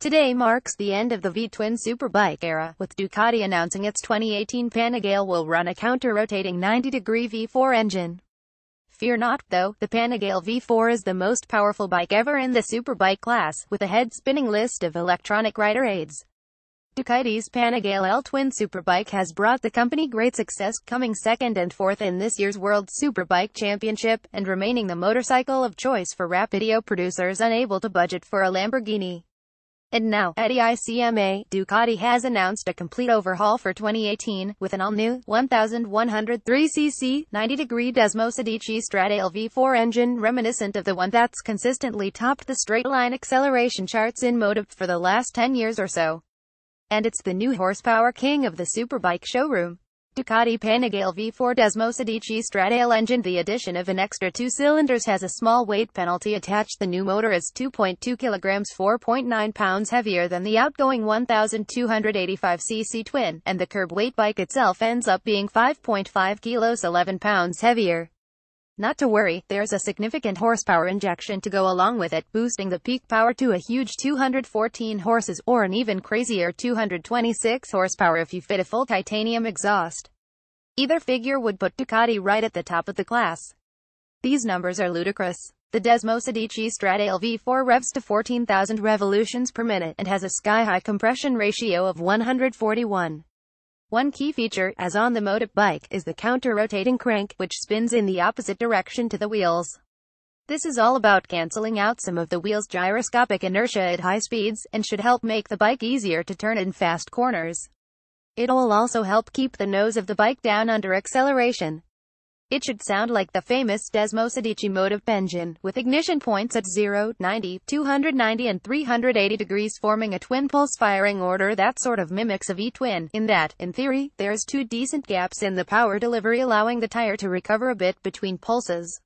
Today marks the end of the VTwin superbike era, with Ducati announcing its 2018 Panigale will run a counter-rotating 90-degree V4 engine. Fear not, though, the Panigale V4 is the most powerful bike ever in the superbike class, with a head-spinning list of electronic rider aids. Ducati's Panigale L twin superbike has brought the company great success, coming second and fourth in this year's World Superbike Championship, and remaining the motorcycle of choice for Rapido producers unable to budget for a Lamborghini. And now, at EICMA, Ducati has announced a complete overhaul for 2018, with an all-new, 1,103cc, 90-degree Desmosedici Stradale V4 engine reminiscent of the one that's consistently topped the straight-line acceleration charts in motogp for the last 10 years or so. And it's the new horsepower king of the superbike showroom. Ducati Panigale V4 Desmosedici Stradale engine. The addition of an extra 2 cylinders has a small weight penalty attached. The new motor is 2.2 kilograms, 4.9 pounds heavier than the outgoing 1,285cc twin, and the curb weight bike itself ends up being 5.5 kilos, 11 pounds heavier. Not to worry, there's a significant horsepower injection to go along with it, boosting the peak power to a huge 214 horses, or an even crazier 226 horsepower if you fit a full titanium exhaust. Either figure would put Ducati right at the top of the class. These numbers are ludicrous. The Desmosedici Stradale V4 revs to 14,000 revolutions per minute, and has a sky-high compression ratio of 141. One key feature, as on the motogp bike, is the counter-rotating crank, which spins in the opposite direction to the wheels. This is all about cancelling out some of the wheel's gyroscopic inertia at high speeds, and should help make the bike easier to turn in fast corners. It'll also help keep the nose of the bike down under acceleration. It should sound like the famous Desmosedici motogp engine, with ignition points at 0, 90, 290 and 380 degrees forming a twin-pulse firing order that sort of mimics a V-twin, in that, in theory, there's 2 decent gaps in the power delivery allowing the tire to recover a bit between pulses.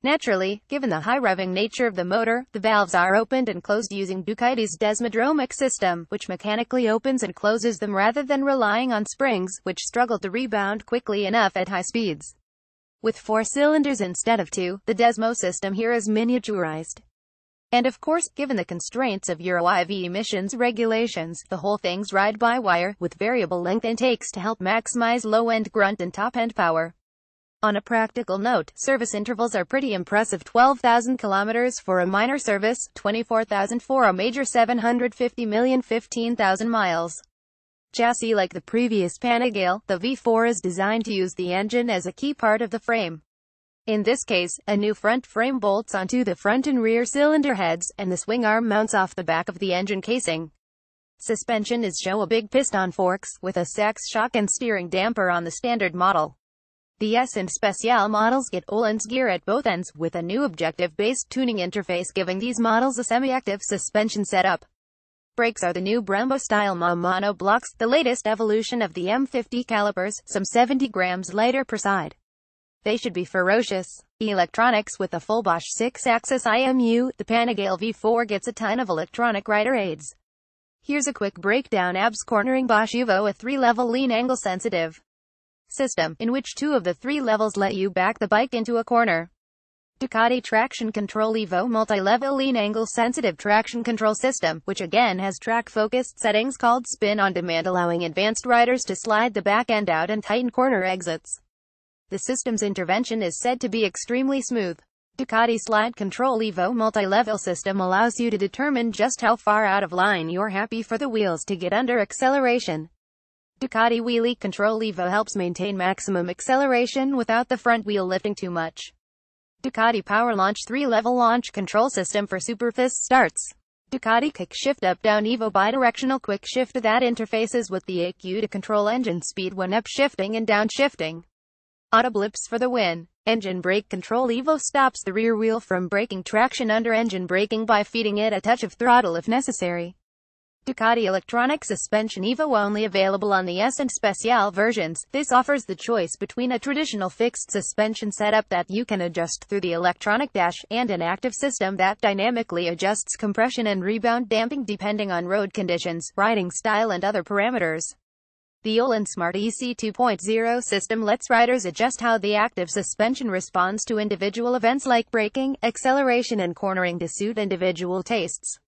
Naturally, given the high-revving nature of the motor, the valves are opened and closed using Ducati's Desmodromic system, which mechanically opens and closes them rather than relying on springs, which struggle to rebound quickly enough at high speeds. With 4 cylinders instead of 2, the Desmo system here is miniaturized. And of course, given the constraints of Euro 5 emissions regulations, the whole thing's ride-by-wire, with variable length intakes to help maximize low-end grunt and top-end power. On a practical note, service intervals are pretty impressive: 12,000 kilometers for a minor service, 24,000 for a major, 750 million, 15,000 miles. Chassis. Like the previous Panigale, the V4 is designed to use the engine as a key part of the frame. In this case, a new front frame bolts onto the front and rear cylinder heads, and the swing arm mounts off the back of the engine casing. Suspension is show a big piston forks, with a Sachs shock and steering damper on the standard model. The S and Special models get Öhlins gear at both ends, with a new objective-based tuning interface giving these models a semi-active suspension setup. Brakes are the new Brembo-style mono blocks, the latest evolution of the M50 calipers, some 70 grams lighter per side. They should be ferocious. Electronics. With a full Bosch 6-axis IMU, the Panigale V4 gets a ton of electronic rider aids. Here's a quick breakdown. ABS cornering. Bosch Evo, a 3-level lean angle sensitive system, in which 2 of the 3 levels let you back the bike into a corner. Ducati Traction Control Evo, multi-level lean angle sensitive traction control system, which again has track-focused settings called Spin on Demand, allowing advanced riders to slide the back end out and tighten corner exits. The system's intervention is said to be extremely smooth. Ducati Slide Control Evo multi-level system allows you to determine just how far out of line you're happy for the wheels to get under acceleration. Ducati Wheelie Control Evo helps maintain maximum acceleration without the front wheel lifting too much. Ducati Power Launch 3-level launch control system for super fast starts. Ducati Kick Shift Up-Down Evo bidirectional quick shift that interfaces with the ECU to control engine speed when upshifting and downshifting. Auto blips for the win. Engine Brake Control Evo stops the rear wheel from breaking traction under engine braking by feeding it a touch of throttle if necessary. Ducati Electronic Suspension Evo, only available on the S and Special versions. This offers the choice between a traditional fixed suspension setup that you can adjust through the electronic dash, and an active system that dynamically adjusts compression and rebound damping depending on road conditions, riding style and other parameters. The Öhlins Smart EC 2.0 system lets riders adjust how the active suspension responds to individual events like braking, acceleration and cornering to suit individual tastes.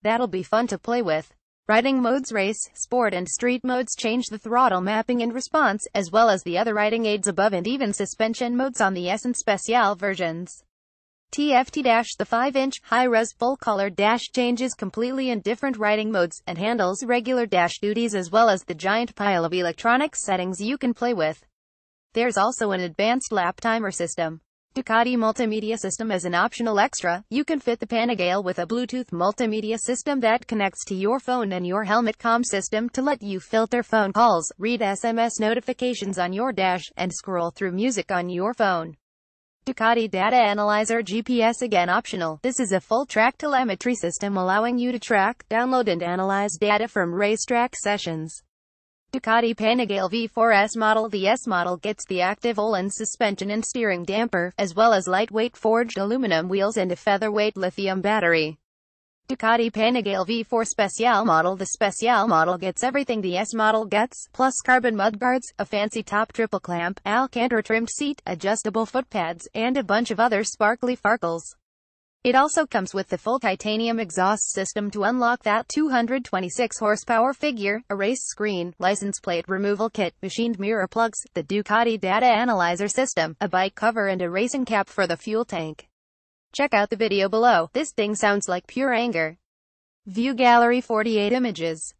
That'll be fun to play with. Riding modes: race, sport and street modes change the throttle mapping and response, as well as the other riding aids above, and even suspension modes on the S and Special versions. TFT- the 5-inch, high-res, full-color dash changes completely in different riding modes, and handles regular dash duties as well as the giant pile of electronic settings you can play with. There's also an advanced lap timer system. Ducati multimedia system as an optional extra. You can fit the Panigale with a Bluetooth multimedia system that connects to your phone and your helmet comm system to let you filter phone calls, read SMS notifications on your dash, and scroll through music on your phone. Ducati Data Analyzer GPS again optional. This is a full track telemetry system allowing you to track, download and analyze data from racetrack sessions. Ducati Panigale V4S model. The S model gets the active Öhlins suspension and steering damper, as well as lightweight forged aluminum wheels and a featherweight lithium battery. Ducati Panigale V4 Special model. The Special model gets everything the S model gets, plus carbon mudguards, a fancy top triple clamp, Alcantara-trimmed seat, adjustable foot pads, and a bunch of other sparkly farkles. It also comes with the full titanium exhaust system to unlock that 226 horsepower figure, a race screen, license plate removal kit, machined mirror plugs, the Ducati Data Analyzer system, a bike cover and a racing cap for the fuel tank. Check out the video below. This thing sounds like pure anger. View gallery 48 images.